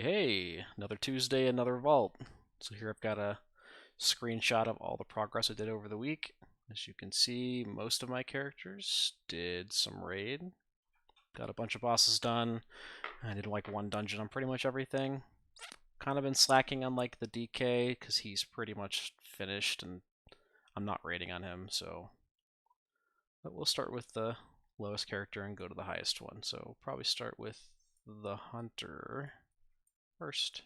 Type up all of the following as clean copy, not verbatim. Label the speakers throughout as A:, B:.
A: Hey, another Tuesday, another vault. So here I've got a screenshot of all the progress I did over the week. As you can see, most of my characters did some raid. Got a bunch of bosses done. I did like one dungeon on pretty much everything. Kind of been slacking on like the DK because he's pretty much finished and I'm not raiding on him, so. But we'll start with the lowest character and go to the highest one. So we'll probably start with the Hunter first.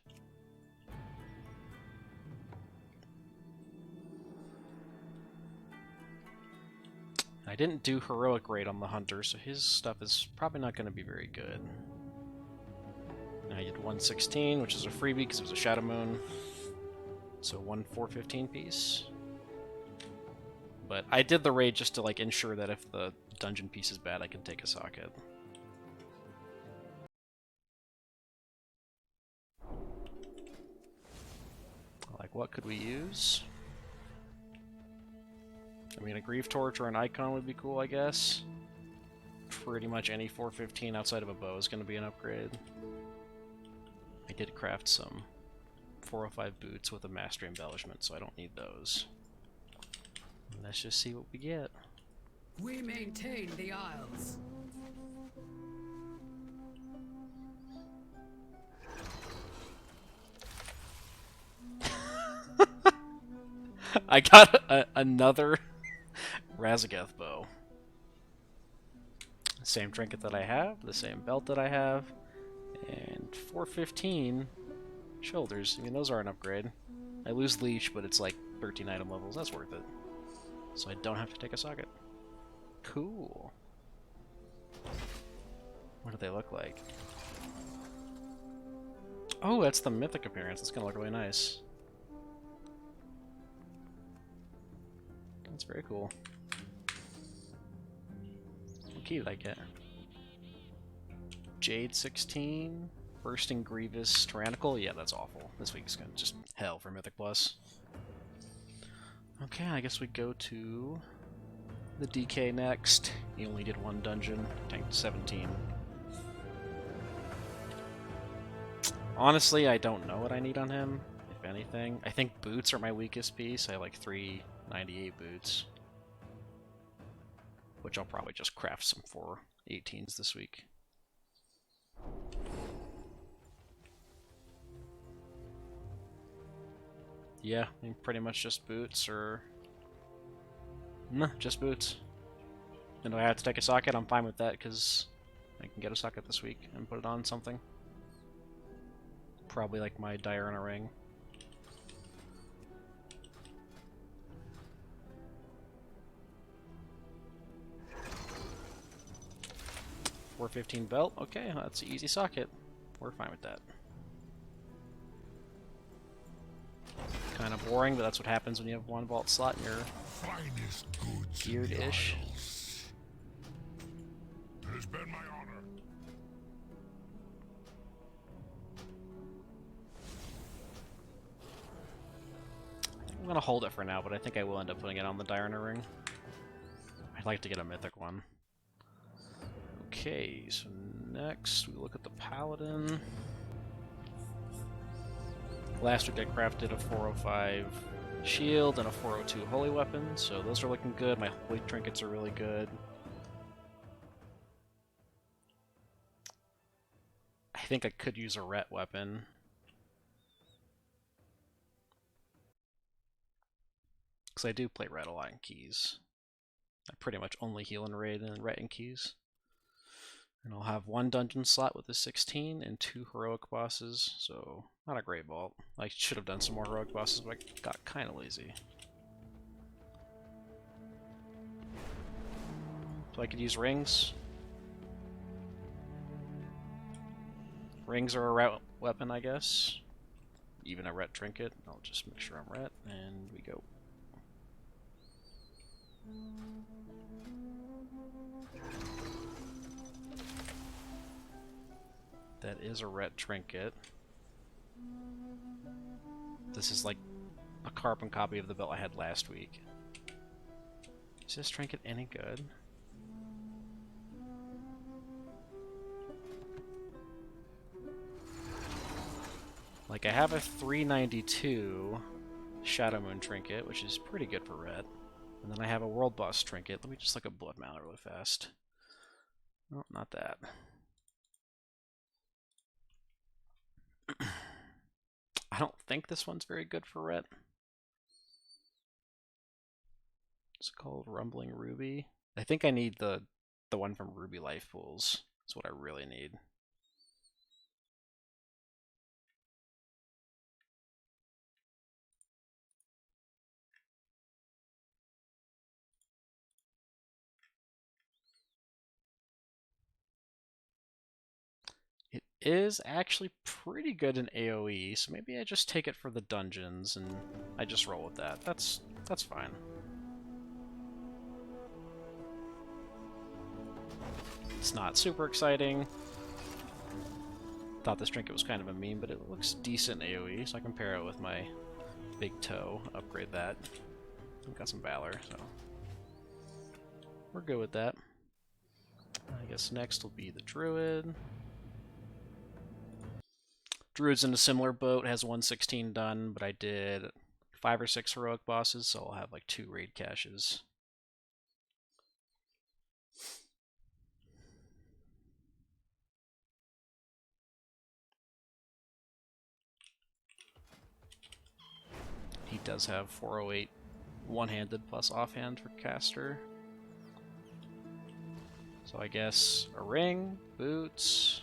A: I didn't do heroic raid on the Hunter, so his stuff is probably not going to be very good. I did 116, which is a freebie because it was a Shadow Moon. So 415 piece. But I did the raid just to like ensure that if the dungeon piece is bad, I can take a socket. Like, what could we use? I mean, a Grief Torch or an Icon would be cool, I guess. Pretty much any 415 outside of a bow is going to be an upgrade. I did craft some 405 boots with a Mastery Embellishment, so I don't need those. Let's just see what we get.
B: We maintain the Isles.
A: I got another Razageth bow. Same trinket that I have, the same belt that I have, and 415 shoulders. I mean, those are an upgrade. I lose leash, but it's like 13 item levels. That's worth it. So I don't have to take a socket. Cool. What do they look like? Oh, that's the mythic appearance. It's gonna look really nice. That's very cool. What key did I get? Jade 16, Bursting Grievous, Tyrannical. Yeah, that's awful. This week's gonna just hell for Mythic Plus. Okay, I guess we go to the DK next. He only did one dungeon, tanked 17. Honestly, I don't know what I need on him, if anything. I think boots are my weakest piece. I have like 398 boots. Which I'll probably just craft some 418s this week. Yeah, I mean, pretty much just boots or... Nah, just boots. And if I have to take a socket, I'm fine with that because I can get a socket this week and put it on something. Probably like my Diurna ring. $415 belt. Okay, that's an easy socket. We're fine with that. Kind of boring, but that's what happens when you have one vault slot and you're geared-ish.
C: It has been my honor.
A: I'm gonna hold it for now, but I think I will end up putting it on the Diurna ring. I'd like to get a mythic one. Okay, so next we look at the Paladin. Last week I crafted a 405 shield and a 402 holy weapon, so those are looking good. My holy trinkets are really good. I think I could use a ret weapon. Because I do play ret a lot in keys. I pretty much only heal in raid and ret in keys. And I'll have one dungeon slot with a 16 and 2 heroic bosses, so not a great vault. I should have done some more heroic bosses, but I got kind of lazy. So I could use rings. Rings are a ret weapon, I guess. Even a ret trinket. I'll just make sure I'm ret, and we go. That is a ret trinket. This is like a carbon copy of the belt I had last week. Is this trinket any good? Like, I have a 392 Shadow Moon trinket, which is pretty good for red. And then I have a World Boss trinket. Let me just look at Blood Mallet really fast. No, not that. I don't think this one's very good for red. It's called Rumbling Ruby. I think I need the one from Ruby Life Pools. That's what I really need. It is actually pretty good in AoE, so maybe I just take it for the dungeons and I just roll with that. That's fine. It's not super exciting. Thought this trinket was kind of a meme, but it looks decent in AoE, so I can pair it with my big toe, upgrade that. I've got some Valor, so we're good with that. I guess next will be the Druid. Druid's in a similar boat, has 116 done, but I did 5 or 6 heroic bosses, so I'll have like 2 raid caches. He does have 408 one-handed plus offhand for caster. So I guess a ring, boots,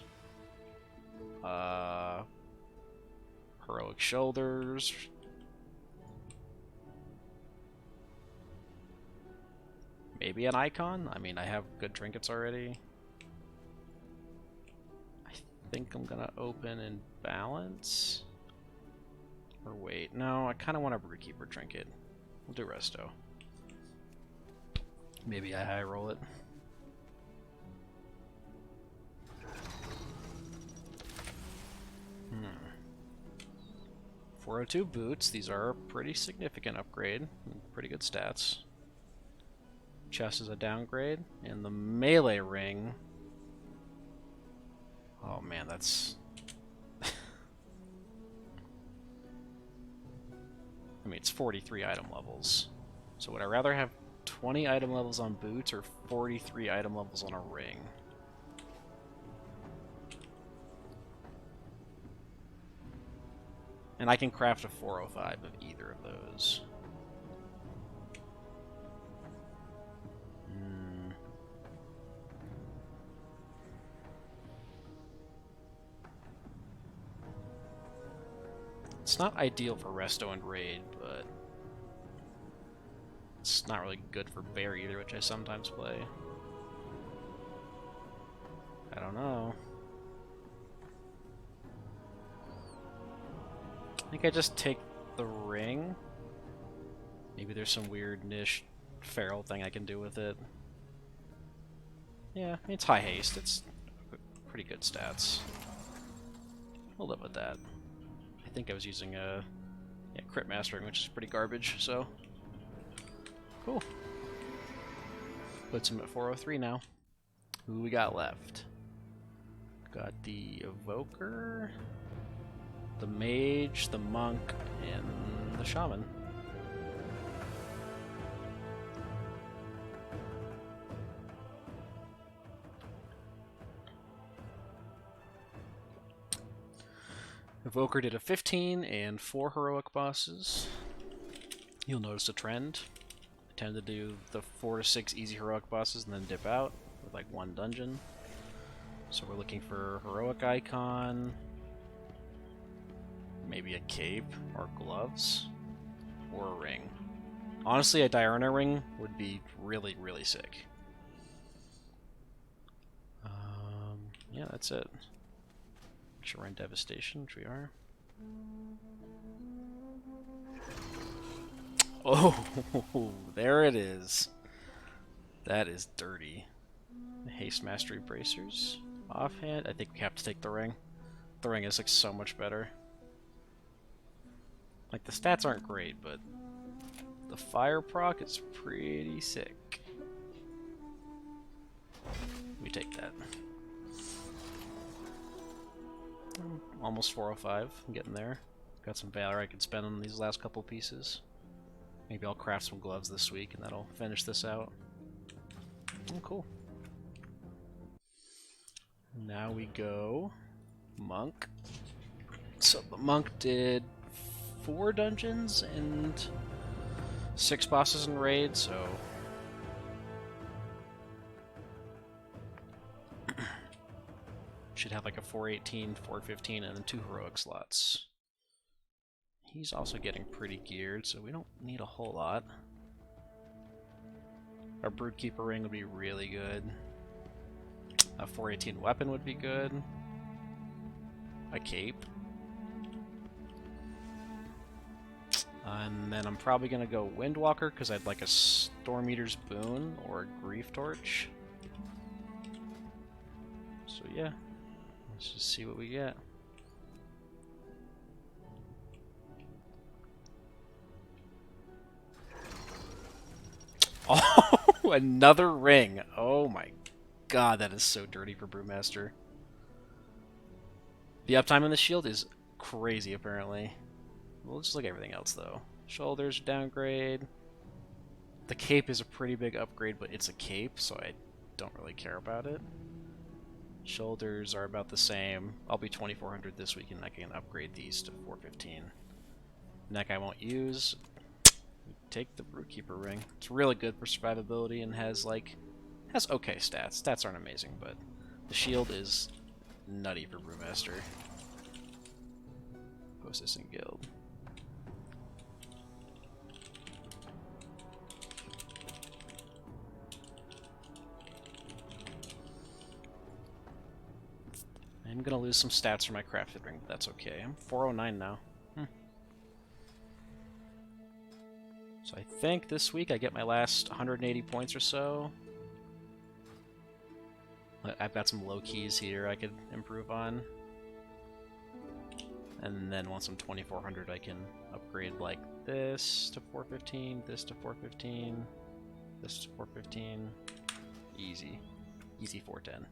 A: heroic shoulders, maybe an icon? I mean, I have good trinkets already. I think I'm gonna open and balance. Or wait, no, I kind of want a Broodkeeper trinket. We'll do resto. Maybe I high roll it. 402 boots. These are a pretty significant upgrade. Pretty good stats. Chest is a downgrade. And the melee ring. Oh man, that's... I mean, it's 43 item levels. So would I rather have 20 item levels on boots or 43 item levels on a ring? And I can craft a 405 of either of those. It's not ideal for resto and raid, but it's not really good for bear either, which I sometimes play. I don't know. I think I just take the ring. Maybe there's some weird niche feral thing I can do with it. Yeah, it's high haste. It's pretty good stats. We'll live with that. I think I was using a crit mastering, which is pretty garbage, so cool. Puts him at 403 now. Who we got left? Got the Evoker, the Mage, the Monk, and the Shaman. Evoker did a 15 and 4 heroic bosses. You'll notice a trend. I tend to do the 4 to 6 easy heroic bosses and then dip out with like 1 dungeon. So we're looking for heroic icon, maybe a cape or gloves, or a ring. Honestly, a Diurna ring would be really, really sick. Yeah, that's it. Make sure we're in Devastation, which we are. Oh, there it is. That is dirty. Haste Mastery Bracers. Offhand, I think we have to take the ring. The ring is like so much better. Like the stats aren't great, but the fire proc is pretty sick. We take that. Almost 405. I'm getting there. Got some valor I could spend on these last couple pieces. Maybe I'll craft some gloves this week and that'll finish this out. Oh, cool. Now we go monk. So the monk did 4 dungeons and 6 bosses in raid, so should have like a 418, 415, and then 2 heroic slots. He's also getting pretty geared, so we don't need a whole lot. Our Broodkeeper ring would be really good. A 418 weapon would be good. A cape. And then I'm probably going to go Windwalker because I'd like a Storm Eater's Boon or a Grief Torch. So yeah, let's just see what we get. Oh, another ring. Oh my god, that is so dirty for Brewmaster. The uptime on the shield is crazy, apparently. We'll just look at everything else, though. Shoulders downgrade. The cape is a pretty big upgrade, but it's a cape, so I don't really care about it. Shoulders are about the same. I'll be 2400 this week, and I can upgrade these to 415. Neck I won't use. Take the Broodkeeper ring. It's really good for survivability and has okay stats. Stats aren't amazing, but the shield is nutty for Brewmaster. Hostess and Guild. I'm gonna lose some stats for my crafted ring, but that's okay. I'm 409 now. So I think this week I get my last 180 points or so. I've got some low keys here I could improve on. And then once I'm 2400 I can upgrade like this to 415, this to 415, this to 415. Easy. Easy 410.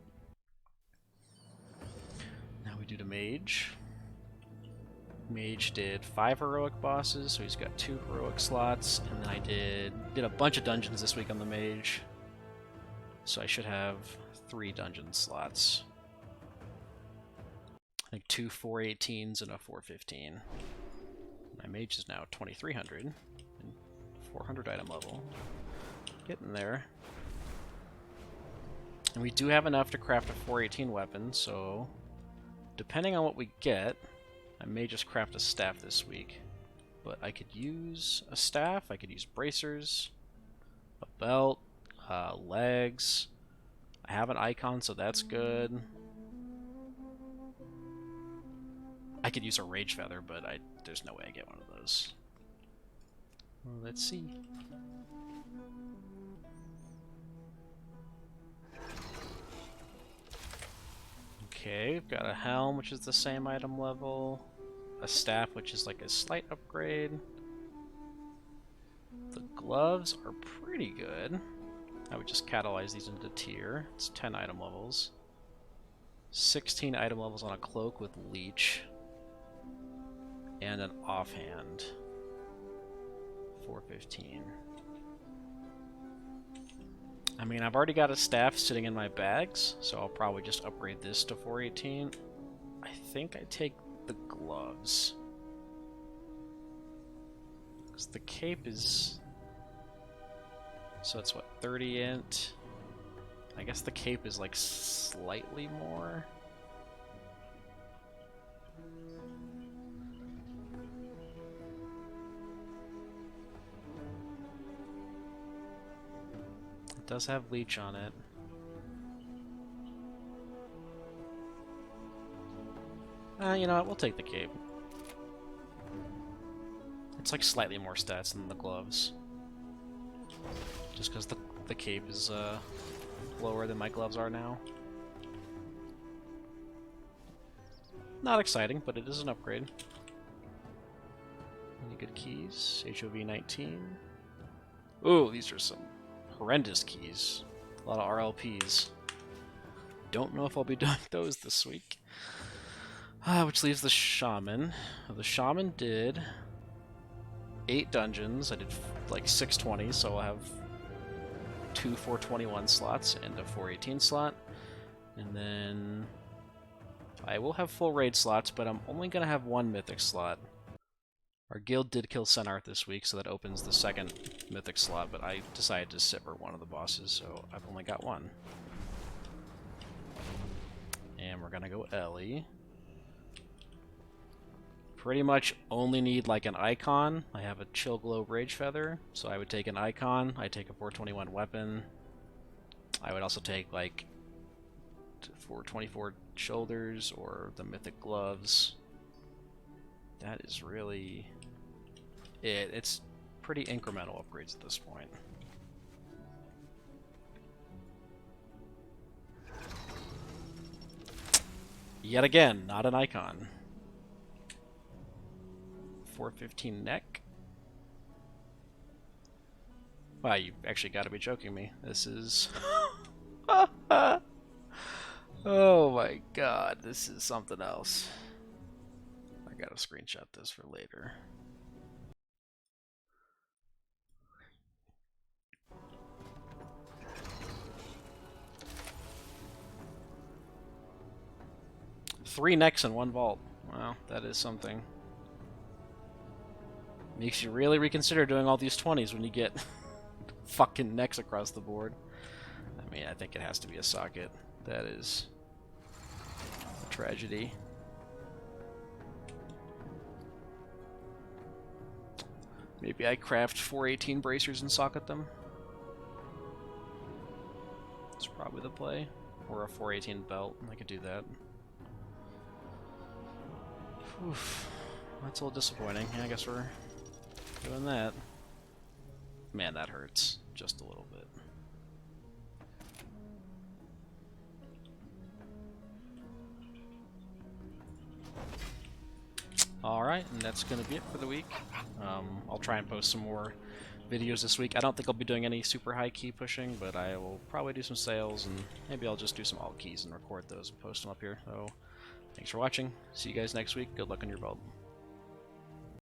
A: Now we do the mage. Mage did 5 heroic bosses, so he's got 2 heroic slots, and then I did a bunch of dungeons this week on the mage, so I should have 3 dungeon slots. I think 2 418s and a 415. My mage is now 2300 and 400 item level. Getting there. And we do have enough to craft a 418 weapon, so depending on what we get, I may just craft a staff this week. But I could use a staff, I could use bracers, a belt, legs. I have an icon, so that's good. I could use a rage feather, but there's no way I get one of those. Well, let's see. Okay, we've got a helm, which is the same item level. A staff, which is like a slight upgrade. The gloves are pretty good. I would just catalyze these into tier. It's 10 item levels. 16 item levels on a cloak with leech. And an offhand. 415. I mean, I've already got a staff sitting in my bags, so I'll probably just upgrade this to 418. I think I take the gloves. Because the cape is... So it's what, 30 int? I guess the cape is like slightly more. It does have leech on it. You know what, we'll take the cape. It's like slightly more stats than the gloves. Just because the cape is lower than my gloves are now. Not exciting, but it is an upgrade. Any good keys? HOV 19. Ooh, these are some horrendous keys. A lot of RLPs. Don't know if I'll be doing those this week. Which leaves the Shaman. The Shaman did 8 dungeons. I did like 620s, so I'll have 2 421 slots and a 418 slot. And then I will have full raid slots, but I'm only going to have 1 mythic slot. Our guild did kill Senarth this week, so that opens the 2nd mythic slot, but I decided to sit for one of the bosses, so I've only got 1. And we're going to go Ellie. Pretty much only need like an icon. I have a Chill Glow Rage Feather, so I would take an icon. I take a 421 weapon. I would also take like 424 shoulders or the mythic gloves. That is really it. It's pretty incremental upgrades at this point. Yet again, not an icon. 415 neck. Wow, you actually got to be joking me. This is... Oh my god, this is something else. I gotta screenshot this for later. Three necks in one vault. Wow, that is something. Makes you really reconsider doing all these 20s when you get fucking necks across the board. I mean, I think it has to be a socket. That is a tragedy. Maybe I craft 418 bracers and socket them. That's probably the play. Or a 418 belt. I could do that. Oof. That's a little disappointing. Yeah, I guess we're doing that. Man, that hurts. Just a little bit. Alright, and that's going to be it for the week. I'll try and post some more videos this week. I don't think I'll be doing any super high key pushing, but I will probably do some sales, and maybe I'll just do some alt keys and record those and post them up here. So, thanks for watching. See you guys next week. Good luck on your build.